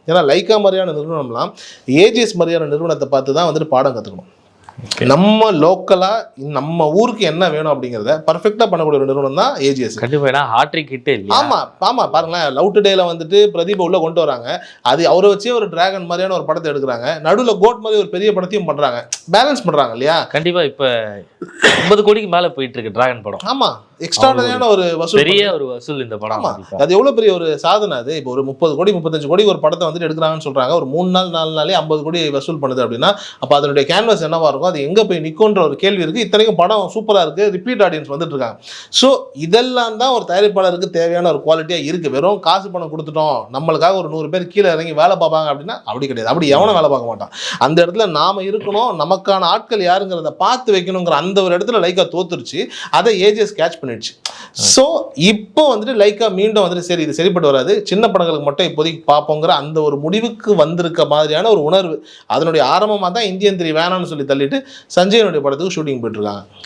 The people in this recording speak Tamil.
ஏன்னா லைக்கா மாதிரியான நிறுவனம்லாம் ஏஜிஎஸ் மாதிரியான நிறுவனத்தை பார்த்து தான் வந்துட்டு பாடம் கற்றுக்கணும். நம்ம லோக்கலா நம்ம ஊருக்கு என்ன வேணும் அப்படிங்கிறத பர்ஃபெக்டா பண்ணக்கூடிய ஒரு நிறுவனம் தான் ஏஜிஎஸ். கண்டிப்பா ஹாட்ரிக் ஹிட் இல்லையா? ஆமா பாருங்களேன், லவ் டுடேல வந்துட்டு பிரதீப் உள்ள கொண்டு வராங்க, அது அவரை வச்சே ஒரு டிராகன் மாதிரியான ஒரு படத்தை எடுக்கிறாங்க, நடுவுல கோட் மாதிரி ஒரு பெரிய படத்தையும் பண்றாங்க, பேலன்ஸ் பண்றாங்க இல்லையா? கண்டிப்பா இப்ப 50 கோடிக்கு மேல போயிட்டு இருக்கு டிராகன் படம். ஆமா, எக்ஸ்ட்ராடனரியான ஒரு வசூல், பெரிய ஒரு வசூல் இந்த படம். அது எவ்வளவு பெரிய ஒரு சாதனை. அது இப்போ ஒரு 30 கோடி 35 கோடி ஒரு படத்தை வந்துட்டு எடுக்கிறாங்கன்னு சொல்றாங்க, ஒரு 3 நாள் 4 நாளே 50 கோடி வசூல் பண்ணுது அப்படின்னா அப்ப அதனுடைய கேன்வாஸ் என்னவா இருக்கும், அது எங்க போய் நிற்கும்ன்ற ஒரு கேள்வி இருக்கு. இத்தனைக்கும் படம் சூப்பரா இருக்கு, ரிப்பீட் ஆடியன்ஸ் வந்துட்டு இருக்காங்க. ஸோ இதெல்லாம் தான் ஒரு தயாரிப்பாளருக்கு தேவையான ஒரு குவாலிட்டியா இருக்கு. வெறும் காசு பணம் கொடுத்துட்டோம், நம்மளுக்காக ஒரு 100 பேர் கீழே இறங்கி வேலை பார்ப்பாங்க அப்படின்னா அப்படி கிடையாது. அப்படி எவனும் வேலை பார்க்க மாட்டான். அந்த இடத்துல நாம இருக்கணும், நமக்கான ஆட்கள் யாருங்கிறத பார்த்து வைக்கணுங்கிற அந்த ஒரு இடத்துல லைக்கா தோத்துருச்சு. அதை ஏஜிஎஸ் கேட்ச் பண்ணிடுச்சு. ஸோ இப்போ வந்துட்டு லைக்கா மீண்டும் வந்துட்டு சரி இது சரிப்பட்டு வராது, சின்ன படங்களுக்கு மட்டும் இப்போதைக்கு பார்ப்போங்கிற அந்த ஒரு முடிவுக்கு வந்திருக்க மாதிரியான ஒரு உணர்வு. அதனுடைய ஆரம்பமாக தான் இந்தியன் 3 வேணான்னு சொல்லி தள்ளிட்டு சஞ்சயனுடைய படத்துக்கு ஷூட்டிங் போயிட்டு இருக்காங்க.